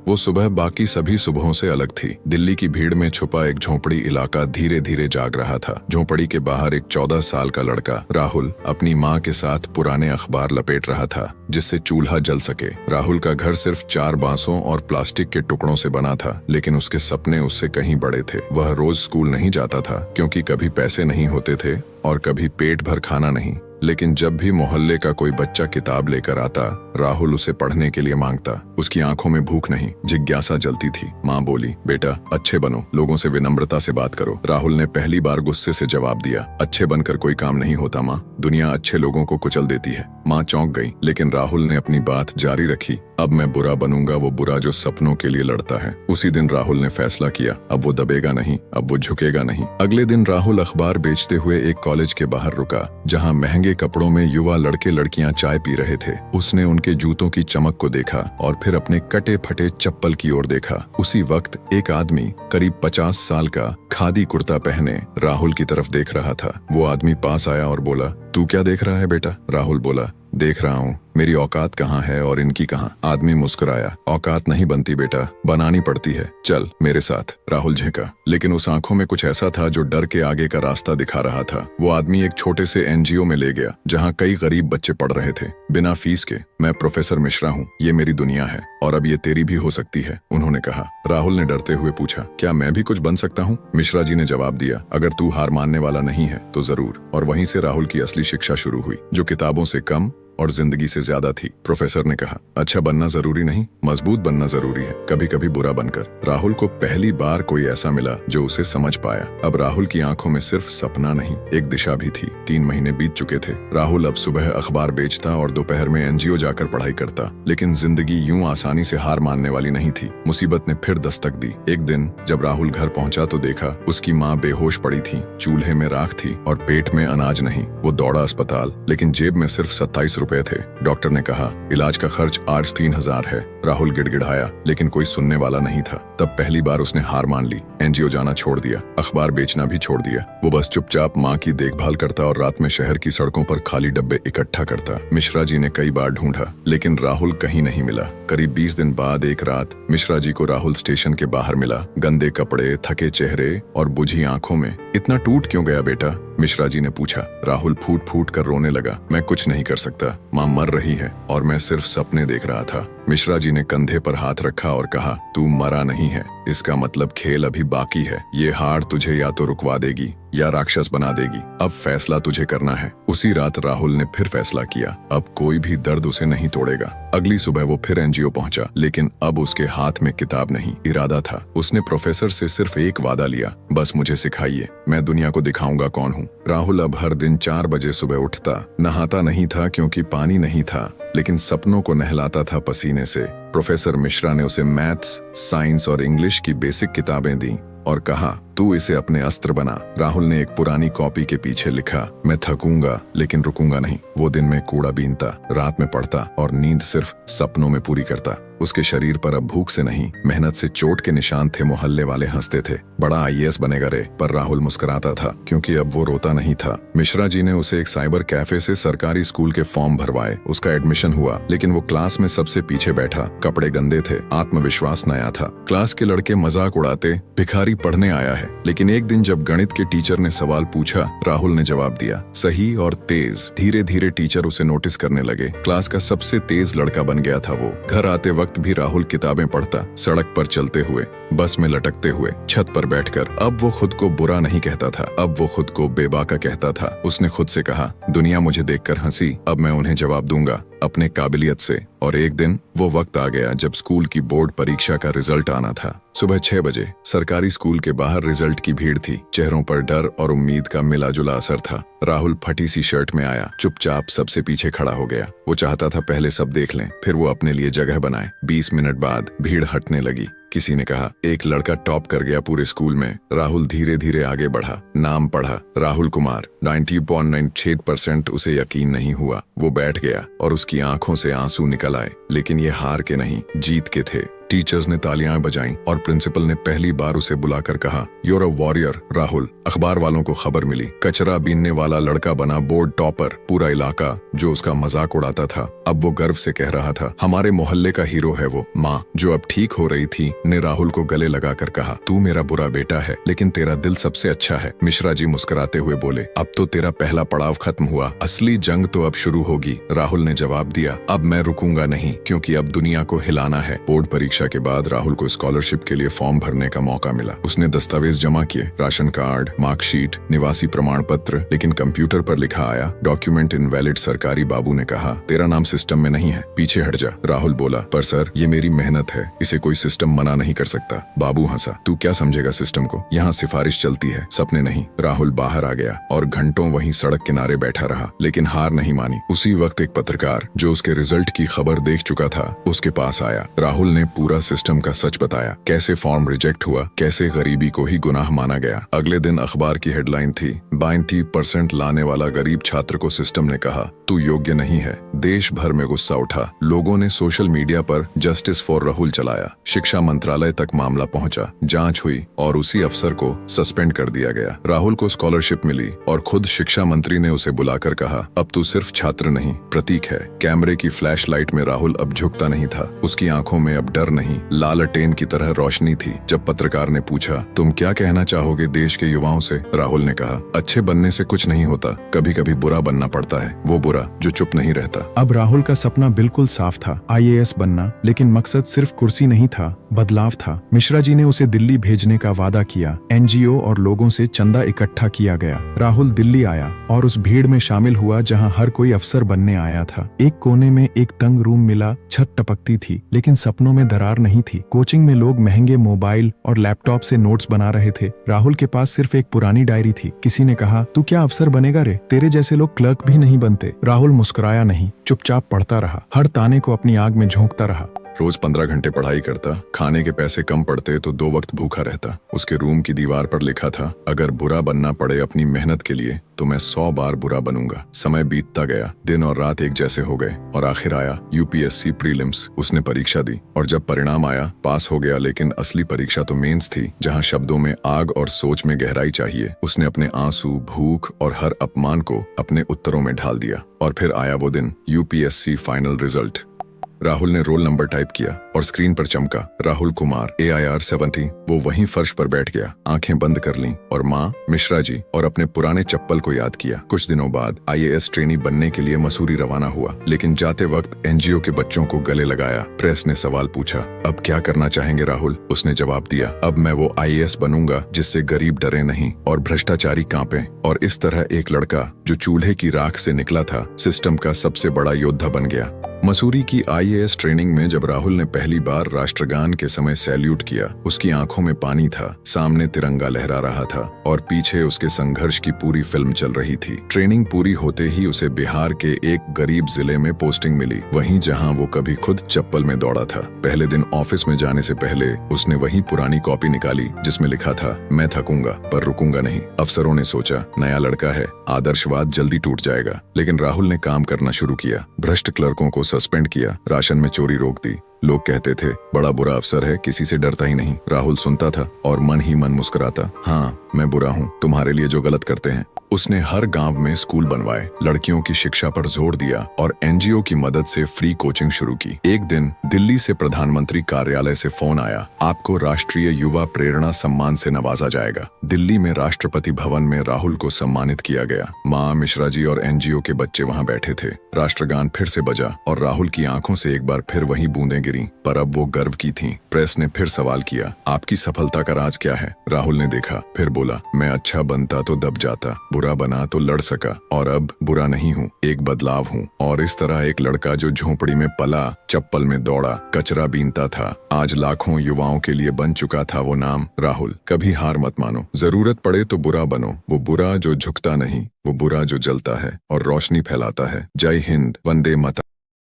वो सुबह बाकी सभी सुबहों से अलग थी। दिल्ली की भीड़ में छुपा एक झोंपड़ी इलाका धीरे धीरे जाग रहा था। झोंपड़ी के बाहर एक 14 साल का लड़का राहुल अपनी माँ के साथ पुराने अखबार लपेट रहा था जिससे चूल्हा जल सके। राहुल का घर सिर्फ 4 बांसों और प्लास्टिक के टुकड़ों से बना था, लेकिन उसके सपने उससे कहीं बड़े थे। वह रोज स्कूल नहीं जाता था क्योंकि कभी पैसे नहीं होते थे और कभी पेट भर खाना नहीं, लेकिन जब भी मोहल्ले का कोई बच्चा किताब लेकर आता, राहुल उसे पढ़ने के लिए मांगता। उसकी आंखों में भूख नहीं, जिज्ञासा जलती थी। माँ बोली, बेटा अच्छे बनो, लोगों से विनम्रता से बात करो। राहुल ने पहली बार गुस्से से जवाब दिया, अच्छे बनकर कोई काम नहीं होता माँ, दुनिया अच्छे लोगों को कुचल देती है। माँ चौंक गई, लेकिन राहुल ने अपनी बात जारी रखी, अब मैं बुरा बनूंगा वो बुरा जो सपनों के लिए लड़ता है। उसी दिन राहुल ने फैसला किया, अब वो दबेगा नहीं, अब वो झुकेगा नहीं। अगले दिन राहुल अखबार बेचते हुए एक कॉलेज के बाहर रुका, जहाँ महंगे कपड़ों में युवा लड़के लड़कियां चाय पी रहे थे। उसने उनके जूतों की चमक को देखा और फिर अपने कटे फटे चप्पल की ओर देखा। उसी वक्त एक आदमी करीब 50 साल का खादी कुर्ता पहने राहुल की तरफ देख रहा था। वो आदमी पास आया और बोला, तू क्या देख रहा है बेटा? राहुल बोला, देख रहा हूँ, मेरी औकात कहाँ है और इनकी कहाँ? आदमी मुस्कुराया, औकात नहीं बनती बेटा, बनानी पड़ती है, चल मेरे साथ। राहुल झेंका, लेकिन उस आंखों में कुछ ऐसा था जो डर के आगे का रास्ता दिखा रहा था। वो आदमी एक छोटे से एनजीओ में ले गया जहाँ कई गरीब बच्चे पढ़ रहे थे, बिना फीस के। मैं प्रोफेसर मिश्रा हूँ, ये मेरी दुनिया है और अब ये तेरी भी हो सकती है, उन्होंने कहा। राहुल ने डरते हुए पूछा, क्या मैं भी कुछ बन सकता हूँ? मिश्रा जी ने जवाब दिया, अगर तू हार मानने वाला नहीं है तो जरूर। और वहीं से राहुल की असली शिक्षा शुरू हुई, जो किताबों से कम और जिंदगी से ज्यादा थी। प्रोफेसर ने कहा, अच्छा बनना जरूरी नहीं, मजबूत बनना जरूरी है, कभी कभी बुरा बनकर। राहुल को पहली बार कोई ऐसा मिला जो उसे समझ पाया। अब राहुल की आंखों में सिर्फ सपना नहीं, एक दिशा भी थी। 3 महीने बीत चुके थे। राहुल अब सुबह अखबार बेचता और दोपहर में एनजीओ जाकर पढ़ाई करता, लेकिन जिंदगी यूं आसानी से हार मानने वाली नहीं थी। मुसीबत ने फिर दस्तक दी। एक दिन जब राहुल घर पहुंचा तो देखा उसकी माँ बेहोश पड़ी थी, चूल्हे में राख थी और पेट में अनाज नहीं। वो दौड़ा अस्पताल, लेकिन जेब में सिर्फ 27 रुपए थे। डॉक्टर ने कहा, इलाज का खर्च आज 3000 है। राहुल गिड़गिड़ाया, लेकिन कोई सुनने वाला नहीं था। तब पहली बार उसने हार मान ली, एनजीओ जाना छोड़ दिया, अखबार बेचना भी छोड़ दिया। वो बस चुपचाप माँ की देखभाल करता और रात में शहर की सड़कों पर खाली डब्बे इकट्ठा करता। मिश्रा जी ने कई बार ढूंढा, लेकिन राहुल कहीं नहीं मिला। करीब 20 दिन बाद एक रात मिश्रा जी को राहुल स्टेशन के बाहर मिला, गंदे कपड़े, थके चेहरे और बुझी आंखों में। इतना टूट क्यों गया बेटा? मिश्रा जी ने पूछा। राहुल फूट फूट कर रोने लगा, मैं कुछ नहीं कर सकता, माँ मर रही है और मैं सिर्फ सपने देख रहा था। मिश्रा जी ने कंधे पर हाथ रखा और कहा, तू मरा नहीं है, इसका मतलब खेल अभी बाकी है। ये हार तुझे या तो रुकवा देगी या राक्षस बना देगी, अब फैसला तुझे करना है। उसी रात राहुल ने फिर फैसला किया, अब कोई भी दर्द उसे नहीं तोड़ेगा। अगली सुबह वो फिर एनजीओ पहुंचा, लेकिन अब उसके हाथ में किताब नहीं, इरादा था। उसने प्रोफेसर से सिर्फ एक वादा लिया, बस मुझे सिखाइए, मैं दुनिया को दिखाऊंगा कौन हूँ। राहुल अब हर दिन 4 बजे सुबह उठता, नहाता नहीं था क्योंकि पानी नहीं था, लेकिन सपनों को नहलाता था पसीने से। प्रोफेसर मिश्रा ने उसे मैथ्स, साइंस और इंग्लिश की बेसिक किताबें दी और कहा, तू इसे अपने अस्त्र बना। राहुल ने एक पुरानी कॉपी के पीछे लिखा, मैं थकूंगा लेकिन रुकूंगा नहीं। वो दिन में कूड़ा बीनता, रात में पढ़ता और नींद सिर्फ सपनों में पूरी करता। उसके शरीर पर अब भूख से नहीं, मेहनत से चोट के निशान थे। मोहल्ले वाले हंसते थे, बड़ा आईएएस बनेगा रे, पर राहुल मुस्कुराता था क्योंकि अब वो रोता नहीं था। मिश्रा जी ने उसे एक साइबर कैफे से सरकारी स्कूल के फॉर्म भरवाए। उसका एडमिशन हुआ, लेकिन वो क्लास में सबसे पीछे बैठा। कपड़े गंदे थे, आत्मविश्वास नया था। क्लास के लड़के मजाक उड़ाते, भिखारी पढ़ने आया है। लेकिन एक दिन जब गणित के टीचर ने सवाल पूछा, राहुल ने जवाब दिया, सही और तेज। धीरे धीरे टीचर उसे नोटिस करने लगे। क्लास का सबसे तेज लड़का बन गया था वो। घर आते वक्त भी राहुल किताबें पढ़ता, सड़क पर चलते हुए, बस में लटकते हुए, छत पर बैठकर। अब वो खुद को बुरा नहीं कहता था, अब वो खुद को बेबाका कहता था। उसने खुद से कहा, दुनिया मुझे देखकर हंसी, अब मैं उन्हें जवाब दूंगा अपने काबिलियत से। और एक दिन वो वक्त आ गया जब स्कूल की बोर्ड परीक्षा का रिजल्ट आना था। सुबह 6 बजे सरकारी स्कूल के बाहर रिजल्ट की भीड़ थी। चेहरों पर डर और उम्मीद का मिला जुला असर था। राहुल फटी सी शर्ट में आया, चुपचाप सबसे पीछे खड़ा हो गया। वो चाहता था पहले सब देख लें, फिर वो अपने लिए जगह बनाए। 20 मिनट बाद भीड़ हटने लगी। किसी ने कहा, एक लड़का टॉप कर गया पूरे स्कूल में। राहुल धीरे धीरे आगे बढ़ा, नाम पढ़ा, राहुल कुमार। 90.96% उसे यकीन नहीं हुआ। वो बैठ गया और उसकी आंखों से आंसू निकल आए, लेकिन ये हार के नहीं, जीत के थे। टीचर्स ने तालियां बजाईं और प्रिंसिपल ने पहली बार उसे बुलाकर कहा, "यूर अ वॉरियर राहुल।" अखबार वालों को खबर मिली, कचरा बीनने वाला लड़का बना बोर्ड टॉपर। पूरा इलाका जो उसका मजाक उड़ाता था अब वो गर्व से कह रहा था, "हमारे मोहल्ले का हीरो है वो।" माँ, जो अब ठीक हो रही थी, ने राहुल को गले लगाकर कहा, "तू मेरा बुरा बेटा है, लेकिन तेरा दिल सबसे अच्छा है।" मिश्रा जी मुस्कुराते हुए बोले, "अब तो तेरा पहला पड़ाव खत्म हुआ, असली जंग तो अब शुरू होगी।" राहुल ने जवाब दिया, "अब मैं रुकूंगा नहीं, क्योंकि अब दुनिया को हिलाना है।" बोर्ड परीक्षा के बाद राहुल को स्कॉलरशिप के लिए फॉर्म भरने का मौका मिला। उसने दस्तावेज जमा किए, राशन कार्ड, मार्कशीट, निवासी प्रमाण पत्र, लेकिन कंप्यूटर पर लिखा आया, "डॉक्यूमेंट इनवैलिड।" सरकारी बाबू ने कहा, "तेरा नाम सिस्टम में नहीं है, पीछे हट जा।" राहुल बोला, "पर सर, ये मेरी मेहनत है, इसे कोई सिस्टम मना नहीं कर सकता।" बाबू हंसा, "तू क्या समझेगा सिस्टम को, यहाँ सिफारिश चलती है, सपने नहीं।" राहुल बाहर आ गया और घंटों वहीं सड़क किनारे बैठा रहा, लेकिन हार नहीं मानी। उसी वक्त एक पत्रकार जो उसके रिजल्ट की खबर देख चुका था उसके पास आया। राहुल ने पूरा सिस्टम का सच बताया, कैसे फॉर्म रिजेक्ट हुआ, कैसे गरीबी को ही गुनाह माना गया। अगले दिन अखबार की हेडलाइन थी, 92% लाने वाला गरीब छात्र को सिस्टम ने कहा, "तू योग्य नहीं है।" देश भर में गुस्सा उठा, लोगों ने सोशल मीडिया पर जस्टिस फॉर राहुल चलाया। शिक्षा मंत्रालय तक मामला पहुंचा, जांच हुई और उसी अफसर को सस्पेंड कर दिया गया। राहुल को स्कॉलरशिप मिली और खुद शिक्षा मंत्री ने उसे बुलाकर कहा, "अब तू सिर्फ छात्र नहीं, प्रतीक है।" कैमरे की फ्लैश लाइट में राहुल अब झुकता नहीं था, उसकी आंखों में अब डर नहीं, लालटेन की तरह रोशनी थी। जब पत्रकार ने पूछा, "तुम क्या कहना चाहोगे देश के युवाओं से?" राहुल ने कहा, "अच्छे बनने से कुछ नहीं होता, कभी कभी बुरा बनना पड़ता है, वो बुरा जो चुप नहीं रहता।" अब राहुल का सपना बिल्कुल साफ था, IAS बनना, लेकिन मकसद सिर्फ कुर्सी नहीं था, बदलाव था। मिश्रा जी ने उसे दिल्ली भेजने का वादा किया, NGO और लोगों से चंदा इकट्ठा किया गया। राहुल दिल्ली आया और उस भीड़ में शामिल हुआ जहां हर कोई अफसर बनने आया था। एक कोने में एक तंग रूम मिला, छत टपकती थी, लेकिन सपनों में दरार नहीं थी। कोचिंग में लोग महंगे मोबाइल और लैपटॉप से नोट्स बना रहे थे, राहुल के पास सिर्फ एक पुरानी डायरी थी। किसी ने कहा, "तू क्या अफसर बनेगा रे? तेरे जैसे लोग क्लर्क भी नहीं बनते।" राहुल मुस्कुराया नहीं, चुपचाप पढ़ता रहा, हर ताने को अपनी आग में झोंकता रहा। रोज 15 घंटे पढ़ाई करता, खाने के पैसे कम पड़ते तो 2 वक्त भूखा रहता। उसके रूम की दीवार पर लिखा था, "अगर बुरा बनना पड़े अपनी मेहनत के लिए तो मैं 100 बार बुरा बनूंगा।" समय बीतता गया, दिन और रात एक जैसे हो गए और आखिर आया UPSC प्रीलिम्स। उसने परीक्षा दी और जब परिणाम आया, पास हो गया, लेकिन असली परीक्षा तो मेंस थी, जहां शब्दों में आग और सोच में गहराई चाहिए। उसने अपने आंसू, भूख और हर अपमान को अपने उत्तरों में ढाल दिया और फिर आया वो दिन, UPSC फाइनल रिजल्ट। राहुल ने रोल नंबर टाइप किया और स्क्रीन पर चमका, "राहुल कुमार, AIR 70। वो वहीं फर्श पर बैठ गया, आंखें बंद कर लीं और माँ, मिश्रा जी और अपने पुराने चप्पल को याद किया। कुछ दिनों बाद IAS ट्रेनी बनने के लिए मसूरी रवाना हुआ, लेकिन जाते वक्त NGO के बच्चों को गले लगाया। प्रेस ने सवाल पूछा, "अब क्या करना चाहेंगे राहुल?" उसने जवाब दिया, "अब मैं वो IAS बनूंगा जिससे गरीब डरे नहीं और भ्रष्टाचारी कांपे।" और इस तरह एक लड़का जो चूल्हे की राख से निकला था, सिस्टम का सबसे बड़ा योद्धा बन गया। मसूरी की IAS ट्रेनिंग में जब राहुल ने पहली बार राष्ट्रगान के समय सैल्यूट किया, उसकी आंखों में पानी था, सामने तिरंगा लहरा रहा था और पीछे उसके संघर्ष की पूरी फिल्म चल रही थी। ट्रेनिंग पूरी होते ही उसे बिहार के एक गरीब जिले में पोस्टिंग मिली, वहीं जहां वो कभी खुद चप्पल में दौड़ा था। पहले दिन ऑफिस में जाने से पहले उसने वही पुरानी कॉपी निकाली जिसमें लिखा था, "मैं थकूंगा पर रुकूंगा नहीं।" अफसरों ने सोचा, नया लड़का है, आदर्शवाद जल्दी टूट जाएगा, लेकिन राहुल ने काम करना शुरू किया। भ्रष्ट क्लर्कों को सस्पेंड किया, राशन में चोरी रोक दी। लोग कहते थे, "बड़ा बुरा अफसर है, किसी से डरता ही नहीं।" राहुल सुनता था और मन ही मन मुस्कुराता, "हाँ, मैं बुरा हूँ तुम्हारे लिए जो गलत करते हैं।" उसने हर गांव में स्कूल बनवाए, लड़कियों की शिक्षा पर जोर दिया और NGO की मदद से फ्री कोचिंग शुरू की। एक दिन दिल्ली से प्रधानमंत्री कार्यालय से फोन आया, "आपको राष्ट्रीय युवा प्रेरणा सम्मान से नवाजा जाएगा।" दिल्ली में राष्ट्रपति भवन में राहुल को सम्मानित किया गया। माँ, मिश्रा जी और NGO के बच्चे वहाँ बैठे थे। राष्ट्रगान फिर से बजा और राहुल की आंखों से एक बार फिर वही बूंदें गिरी, पर अब वो गर्व की थीं। प्रेस ने फिर सवाल किया, "आपकी सफलता का राज क्या है?" राहुल ने देखा, फिर बोला, "मैं अच्छा बनता तो दब जाता, बुरा बना तो लड़ सका, और अब बुरा नहीं हूँ, एक बदलाव हूँ।" और इस तरह एक लड़का जो झोंपड़ी में पला, चप्पल में दौड़ा, कचरा बीनता था, आज लाखों युवाओं के लिए बन चुका था वो नाम राहुल। कभी हार मत मानो, जरूरत पड़े तो बुरा बनो, वो बुरा जो झुकता नहीं, वो बुरा जो जलता है और रोशनी फैलाता है। जय हिंद, वंदे मातरम।